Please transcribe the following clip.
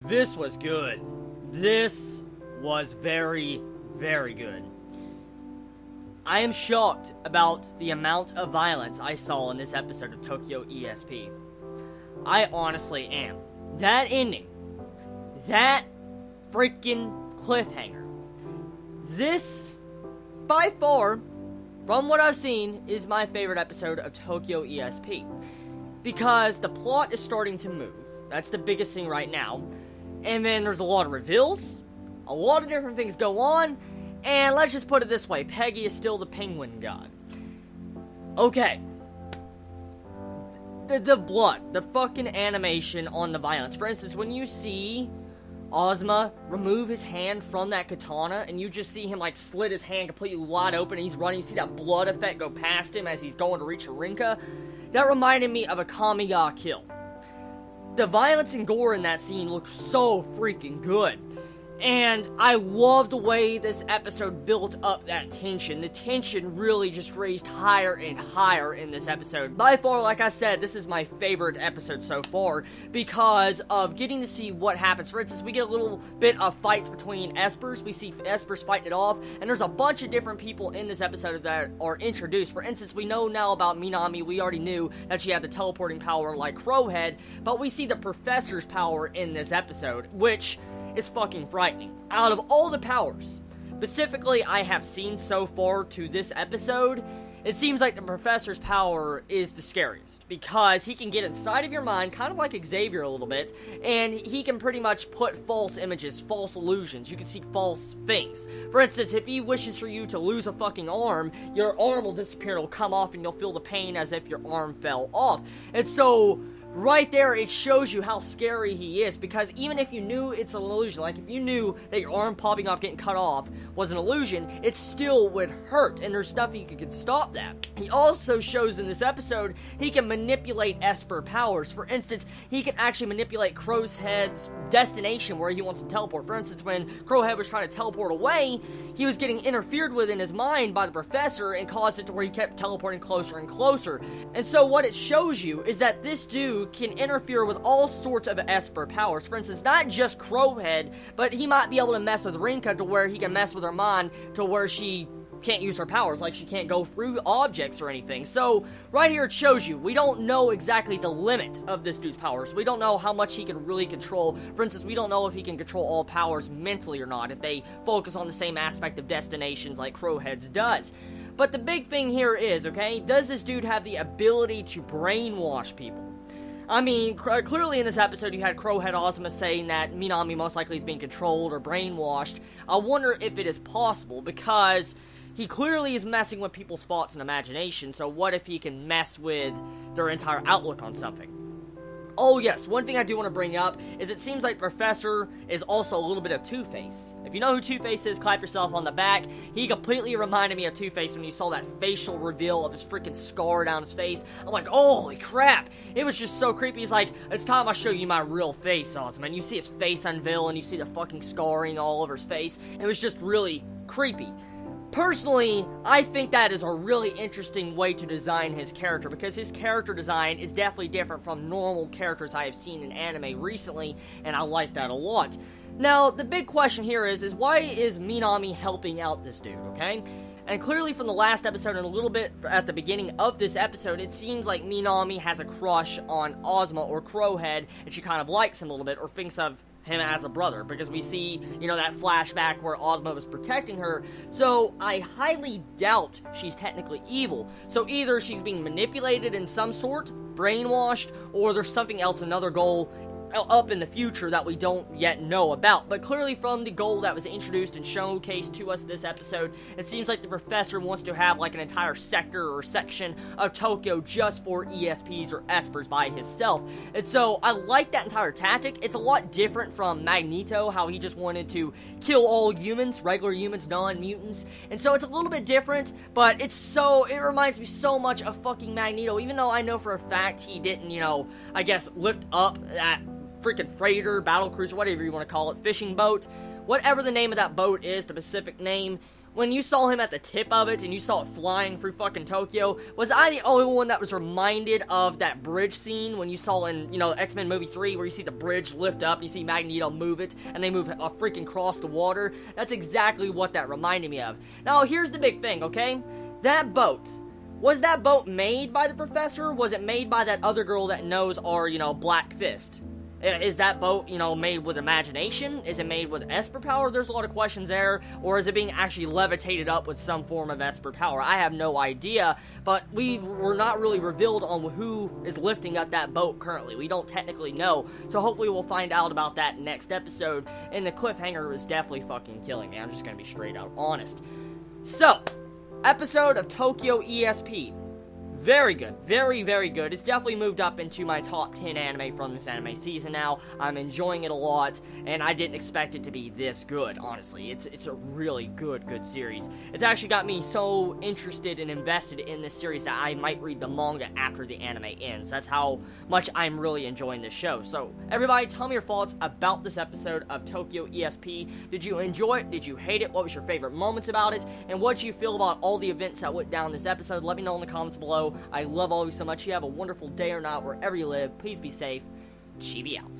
This was good. This was very, very good. I am shocked about the amount of violence I saw in this episode of Tokyo ESP. I honestly am. That ending. That freaking cliffhanger. This, by far, from what I've seen, is my favorite episode of Tokyo ESP. Because the plot is starting to move. That's the biggest thing right now. And then there's a lot of reveals. A lot of different things go on. And let's just put it this way. Peggy is still the penguin god. Okay. The blood. The fucking animation on the violence. For instance, when you see Ozma remove his hand from that katana, and you just see him, like, slit his hand completely wide open, and he's running, you see that blood effect go past him as he's going to reach Rinka. That reminded me of a Kamiya kill. The violence and gore in that scene looks so freaking good. And I love the way this episode built up that tension. The tension really just raised higher and higher in this episode. By far, like I said, this is my favorite episode so far because of getting to see what happens. For instance, we get a little bit of fights between espers. We see espers fighting it off. And there's a bunch of different people in this episode that are introduced. For instance, we know now about Minami. We already knew that she had the teleporting power like Crowhead. But we see the professor's power in this episode, which is fucking frightening. Out of all the powers, specifically I have seen so far to this episode, it seems like the professor's power is the scariest, because he can get inside of your mind, kind of like Xavier a little bit, and he can pretty much put false images, false illusions. You can see false things. For instance, if he wishes for you to lose a fucking arm, your arm will disappear, it'll come off, and you'll feel the pain as if your arm fell off. And so right there, it shows you how scary he is, because even if you knew it's an illusion, like if you knew that your arm popping off, getting cut off was an illusion, it still would hurt, and there's stuff you can stop that. He also shows in this episode, he can manipulate Esper powers. For instance, he can actually manipulate Crowhead's destination where he wants to teleport. For instance, when Crowhead was trying to teleport away, he was getting interfered with in his mind by the professor and caused it to where he kept teleporting closer and closer. And so what it shows you is that this dude can interfere with all sorts of Esper powers. For instance, not just Crowhead, but he might be able to mess with Rinka to where he can mess with her mind to where she can't use her powers, like she can't go through objects or anything. So, right here it shows you, we don't know exactly the limit of this dude's powers. We don't know how much he can really control. For instance, we don't know if he can control all powers mentally or not, if they focus on the same aspect of destinations like Crowhead's does. But the big thing here is, okay, does this dude have the ability to brainwash people? I mean, clearly in this episode you had Crowhead Ozma saying that Minami most likely is being controlled or brainwashed. I wonder if it is possible, because he clearly is messing with people's thoughts and imagination, so what if he can mess with their entire outlook on something? Oh yes, one thing I do want to bring up is it seems like Professor is also a little bit of Two-Face. If you know who Two-Face is, clap yourself on the back. He completely reminded me of Two-Face when you saw that facial reveal of his freaking scar down his face. I'm like, holy crap! It was just so creepy. He's like, it's time I show you my real face, Ozma. And you see his face unveil, and you see the fucking scarring all over his face. It was just really creepy. Personally, I think that is a really interesting way to design his character, because his character design is definitely different from normal characters I have seen in anime recently, and I like that a lot. Now, the big question here is why is Minami helping out this dude, okay? And clearly from the last episode and a little bit at the beginning of this episode, it seems like Minami has a crush on Ozma or Crowhead, and she kind of likes him a little bit, or thinks of him as a brother, because we see, you know, that flashback where Ozma was protecting her. So I highly doubt she's technically evil. So either she's being manipulated in some sort, brainwashed, or there's something else, another goal up in the future that we don't yet know about. But clearly from the goal that was introduced and showcased to us this episode, it seems like the professor wants to have like an entire sector or section of Tokyo just for ESPs or espers by himself. And so I like that entire tactic. It's a lot different from Magneto, how he just wanted to kill all humans, regular humans, non-mutants. And so it's a little bit different, but it reminds me so much of fucking Magneto, even though I know for a fact he didn't, you know, I guess lift up that freaking freighter, battle cruiser, whatever you want to call it, fishing boat, whatever the name of that boat is, the specific name. when you saw him at the tip of it and you saw it flying through fucking Tokyo, was I the only one that was reminded of that bridge scene when you saw in, X-Men movie 3 where you see the bridge lift up and you see Magneto move it and they move freaking across the water? That's exactly what that reminded me of. Now, here's the big thing, okay? That boat. Was that boat made by the Professor, or was it made by that other girl that knows our, Black Fist? Is that boat, made with imagination? Is it made with Esper power? There's a lot of questions there. Or is it being actually levitated up with some form of Esper power? I have no idea, but we were not really revealed on who is lifting up that boat currently. We don't technically know, so hopefully we'll find out about that next episode. And the cliffhanger was definitely fucking killing me. I'm just gonna be straight out honest. So, episode of Tokyo ESP. Very good. Very, very good. It's definitely moved up into my top 10 anime from this anime season now. I'm enjoying it a lot, and I didn't expect it to be this good, honestly. It's a really good series. It's actually got me so interested and invested in this series that I might read the manga after the anime ends. That's how much I'm really enjoying this show. So, everybody, tell me your thoughts about this episode of Tokyo ESP. Did you enjoy it? Did you hate it? What was your favorite moments about it? And what did you feel about all the events that went down this episode? Let me know in the comments below. I love all of you so much. You have a wonderful day or night wherever you live. Please be safe. Chibi out.